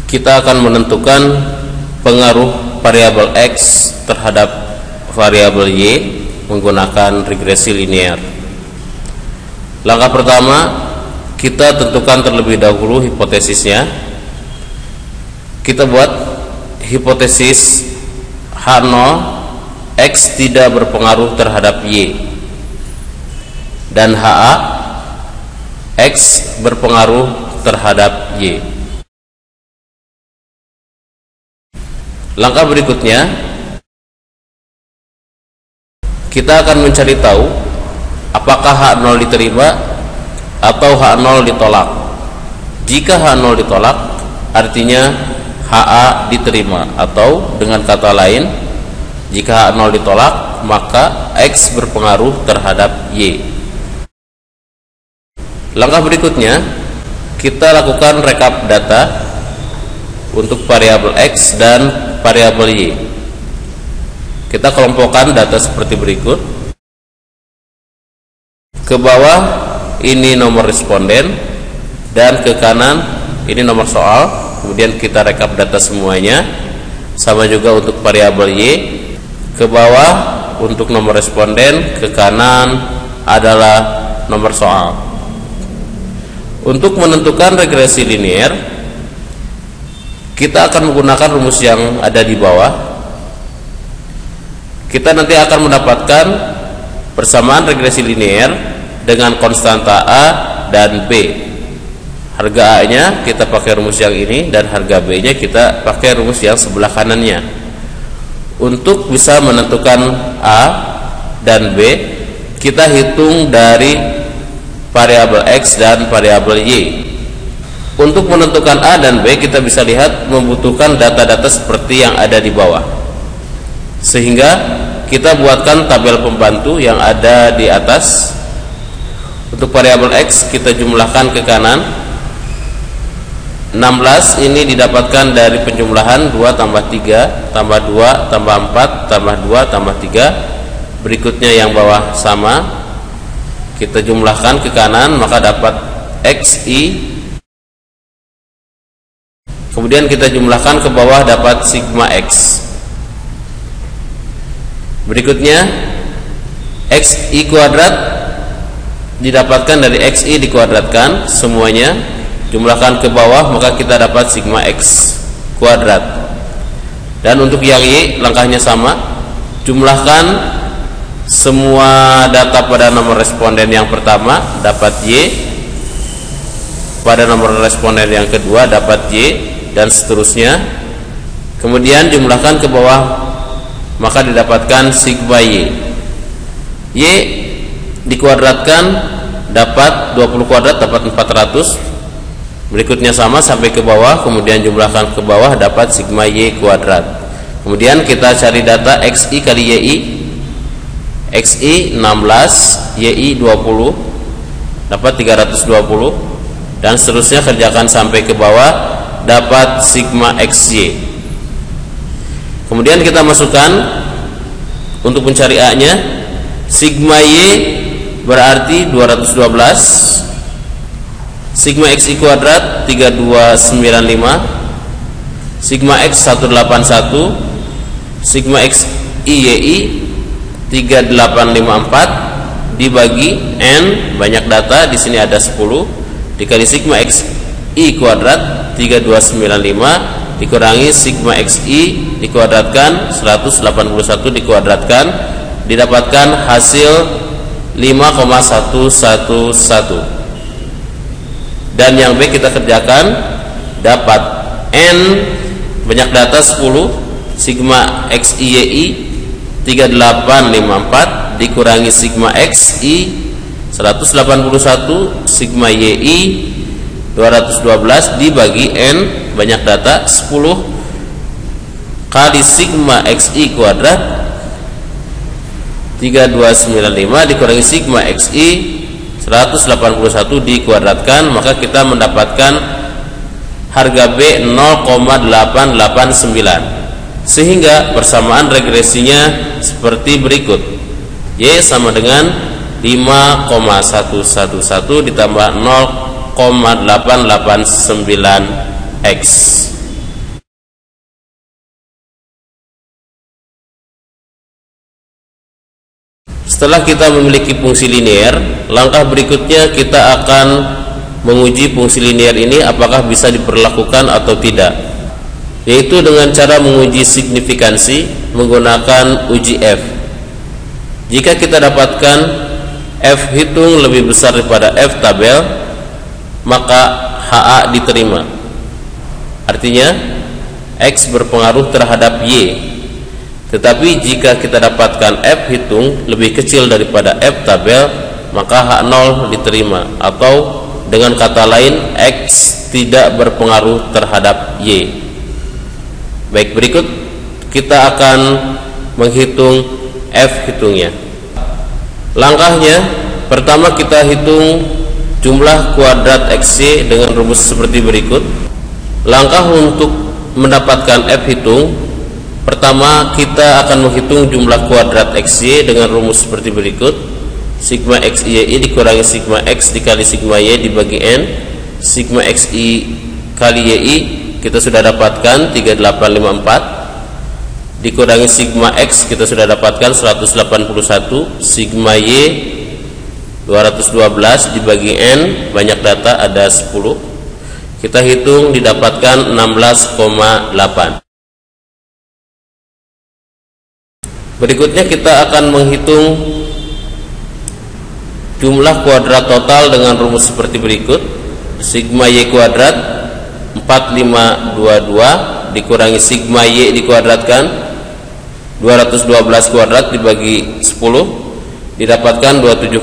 kita akan menentukan pengaruh variabel X terhadap variabel Y menggunakan regresi linear. Langkah pertama, kita tentukan terlebih dahulu hipotesisnya. Kita buat hipotesis H0 X tidak berpengaruh terhadap Y dan HA X berpengaruh terhadap Y. Langkah berikutnya, kita akan mencari tahu apakah H0 diterima atau H0 ditolak. Jika H0 ditolak, artinya HA diterima, atau dengan kata lain, jika H0 ditolak, maka X berpengaruh terhadap Y. Langkah berikutnya, kita lakukan rekap data untuk variabel X dan variabel Y. Kita kelompokkan data seperti berikut. Ke bawah ini nomor responden dan ke kanan ini nomor soal. Kemudian kita rekap data semuanya. Sama juga untuk variabel Y. Ke bawah untuk nomor responden, ke kanan adalah nomor soal. Untuk menentukan regresi linear, kita akan menggunakan rumus yang ada di bawah. Kita nanti akan mendapatkan persamaan regresi linear dengan konstanta A dan B. Harga A-nya kita pakai rumus yang ini, dan harga B-nya kita pakai rumus yang sebelah kanannya. Untuk bisa menentukan A dan B, kita hitung dari variabel X dan variabel Y. Untuk menentukan A dan B, kita bisa lihat membutuhkan data-data seperti yang ada di bawah. Sehingga kita buatkan tabel pembantu yang ada di atas. Untuk variabel X kita jumlahkan ke kanan. 16 ini didapatkan dari penjumlahan 2 tambah 3 tambah 2 tambah 4 tambah 2 tambah 3. Berikutnya yang bawah sama, kita jumlahkan ke kanan, maka dapat XI. Kemudian kita jumlahkan ke bawah, dapat sigma X. Berikutnya XI kuadrat didapatkan dari XI dikuadratkan semuanya, jumlahkan ke bawah, maka kita dapat sigma X kuadrat. Dan untuk yang Y langkahnya sama, jumlahkan semua data pada nomor responden yang pertama, dapat Y. Pada nomor responden yang kedua dapat Y, dan seterusnya. Kemudian jumlahkan ke bawah, maka didapatkan sigma Y. Y dikuadratkan dapat 20 kuadrat dapat 400. Berikutnya sama sampai ke bawah, kemudian jumlahkan ke bawah, dapat sigma Y kuadrat. Kemudian kita cari data XI kali YI. XI 16, YI 20, dapat 320, dan seterusnya kerjakan sampai ke bawah, dapat sigma XY. Kemudian kita masukkan untuk mencari A-nya, sigma Y berarti 212, sigma XI kuadrat 3295, sigma X 181, sigma XI YI 3854 dibagi N, banyak data di sini ada 10, dikali sigma XI kuadrat 3295 dikurangi sigma XI dikuadratkan 181 dikuadratkan, didapatkan hasil 5,111. Dan yang B kita kerjakan, dapat N, banyak data 10, sigma XI YI 3854 dikurangi sigma XI 181, sigma YI 212 dibagi N, banyak data 10 kali sigma XI kuadrat 3295 dikurangi sigma XI 181 dikuadratkan, maka kita mendapatkan harga B 0,889. Sehingga persamaan regresinya seperti berikut. Y sama dengan 5,111 ditambah 0,889 X. Setelah kita memiliki fungsi linear, langkah berikutnya kita akan menguji fungsi linear ini apakah bisa diperlakukan atau tidak, yaitu dengan cara menguji signifikansi menggunakan uji F. Jika kita dapatkan F hitung lebih besar daripada F tabel, maka HA diterima. Artinya X berpengaruh terhadap Y. Tetapi jika kita dapatkan F hitung lebih kecil daripada F tabel, maka H0 diterima, atau dengan kata lain X tidak berpengaruh terhadap Y. Baik, berikut kita akan menghitung F hitungnya. Langkahnya, pertama kita hitung jumlah kuadrat XY dengan rumus seperti berikut. Langkah untuk mendapatkan F hitung, pertama kita akan menghitung jumlah kuadrat XY dengan rumus seperti berikut. Sigma XY dikurangi sigma X dikali sigma Y dibagi N. Sigma XY kali YI kita sudah dapatkan 3854, dikurangi sigma X kita sudah dapatkan 181, sigma Y 212 dibagi N, banyak data ada 10, kita hitung didapatkan 16,8. Berikutnya kita akan menghitung jumlah kuadrat total dengan rumus seperti berikut. Sigma Y kuadrat 4522 dikurangi sigma Y dikuadratkan 212 kuadrat dibagi 10 didapatkan 27,6.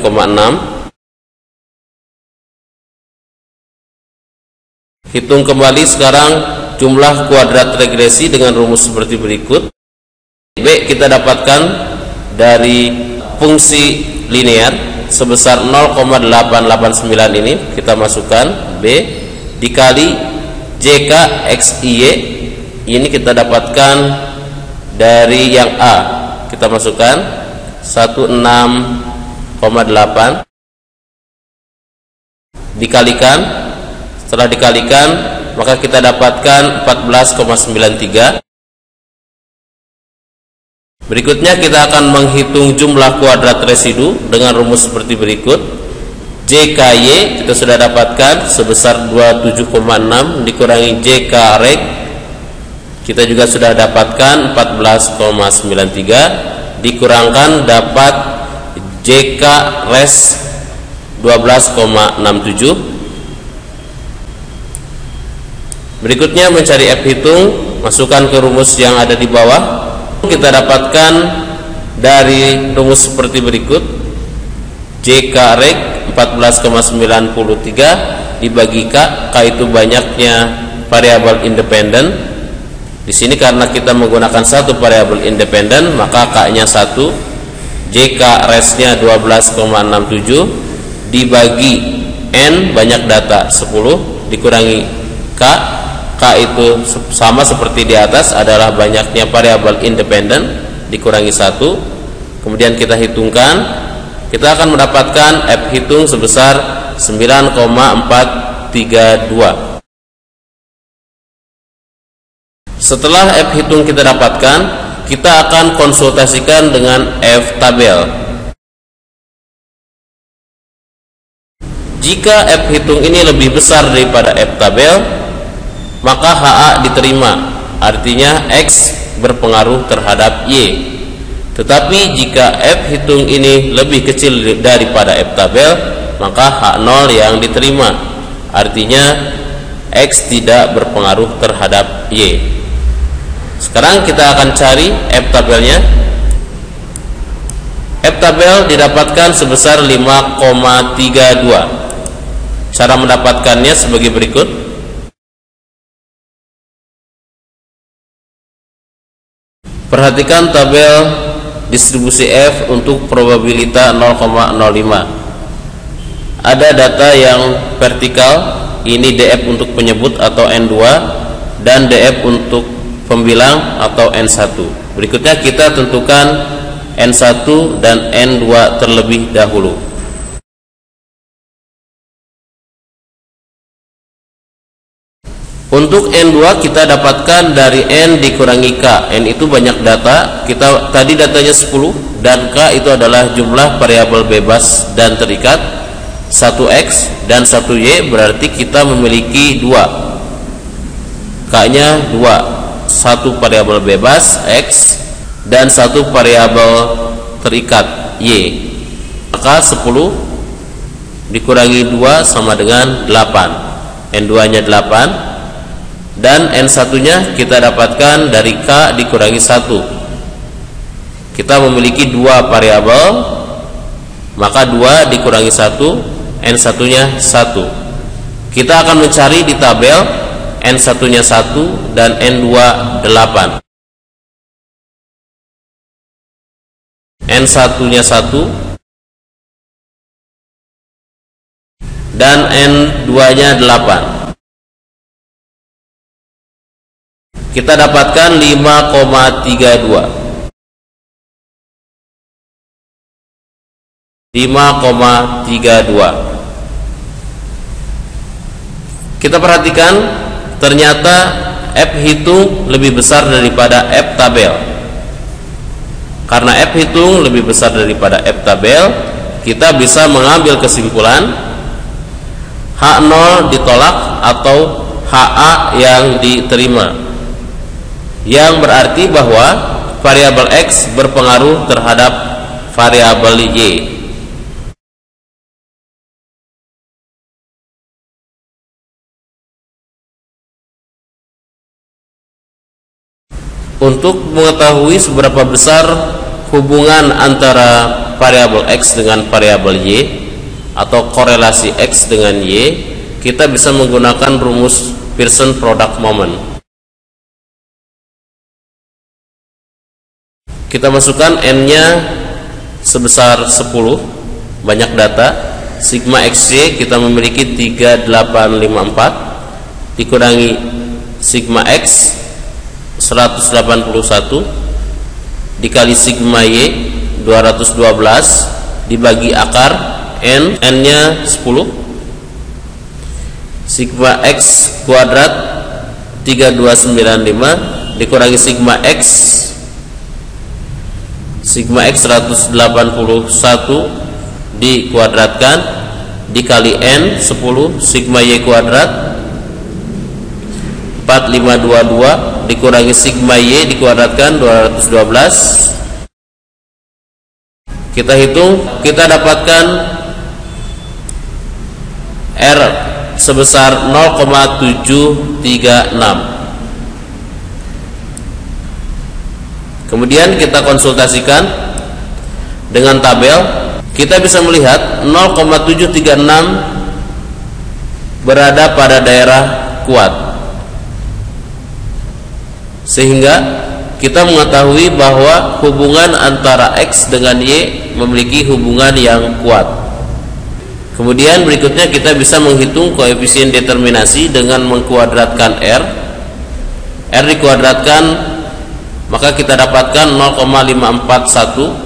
Hitung kembali sekarang jumlah kuadrat regresi dengan rumus seperti berikut. B kita dapatkan dari fungsi linear sebesar 0,889 ini, kita masukkan B dikali JK XIY, ini kita dapatkan dari yang A, kita masukkan 16,8 dikalikan, setelah dikalikan maka kita dapatkan 14,93. Berikutnya kita akan menghitung jumlah kuadrat residu dengan rumus seperti berikut. JKY kita sudah dapatkan sebesar 27,6 dikurangi JK reg kita juga sudah dapatkan 14,93 dikurangkan dapat JK res 12,67. Berikutnya mencari F hitung, masukkan ke rumus yang ada di bawah. Kita dapatkan dari rumus seperti berikut. JK reg 14,93 dibagi K itu banyaknya variabel independen. Di sini karena kita menggunakan satu variabel independen, maka K-nya 1, JK resnya 12,67 dibagi N banyak data 10 dikurangi K itu sama seperti di atas adalah banyaknya variabel independen dikurangi 1. Kemudian kita hitungkan, kita akan mendapatkan F hitung sebesar 9,432. Setelah F hitung kita dapatkan, kita akan konsultasikan dengan F tabel. Jika F hitung ini lebih besar daripada F tabel, maka HA diterima, artinya X berpengaruh terhadap Y. Tetapi jika F hitung ini lebih kecil daripada F tabel, maka H0 yang diterima, artinya X tidak berpengaruh terhadap Y. Sekarang kita akan cari F tabelnya. F tabel didapatkan sebesar 5,32. Cara mendapatkannya sebagai berikut. Perhatikan tabel distribusi F untuk probabilitas 0,05. Ada data yang vertikal, ini DF untuk penyebut atau N2 dan DF untuk pembilang atau N1. Berikutnya kita tentukan N1 dan N2 terlebih dahulu. Untuk N2 kita dapatkan dari N dikurangi K. N itu banyak data, kita tadi datanya 10, dan K itu adalah jumlah variabel bebas dan terikat, 1X dan 1Y, berarti kita memiliki 2. K nya 2, 1 variabel bebas X dan 1 variabel terikat Y. Maka 10 dikurangi 2 sama dengan 8. N2 nya 8, dan N1 nya kita dapatkan dari K dikurangi 1. Kita memiliki 2 variabel, maka 2 dikurangi 1, N1 nya 1. Kita akan mencari di tabel N1 nya 1 dan N2 8. N1 nya 1 dan N2 nya 8. Kita dapatkan 5,32. 5,32. Kita perhatikan, ternyata F hitung lebih besar daripada F tabel. Karena F hitung lebih besar daripada F tabel, kita bisa mengambil kesimpulan H0 ditolak atau HA yang diterima, yang berarti bahwa variabel X berpengaruh terhadap variabel Y. Untuk mengetahui seberapa besar hubungan antara variabel X dengan variabel Y atau korelasi X dengan Y, kita bisa menggunakan rumus Pearson product moment. Kita masukkan N-nya sebesar 10, banyak data, sigma XY kita memiliki 3854 dikurangi sigma X 181 dikali sigma Y 212 dibagi akar N, N-nya 10, sigma X kuadrat 3295 dikurangi sigma X 181 dikuadratkan dikali N 10 sigma Y kuadrat 4522 dikurangi sigma Y dikuadratkan 212. Kita hitung, kita dapatkan R sebesar 0,736. Kemudian kita konsultasikan dengan tabel, kita bisa melihat 0,736 berada pada daerah kuat, sehingga kita mengetahui bahwa hubungan antara X dengan Y memiliki hubungan yang kuat. Kemudian berikutnya kita bisa menghitung koefisien determinasi dengan mengkuadratkan R. R dikuadratkan, maka kita dapatkan 0,541.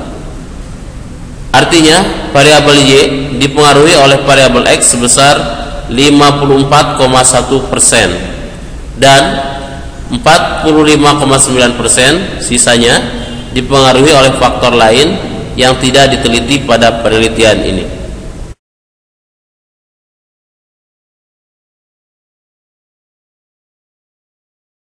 Artinya variabel Y dipengaruhi oleh variabel X sebesar 54,1% dan 45,9% sisanya dipengaruhi oleh faktor lain yang tidak diteliti pada penelitian ini.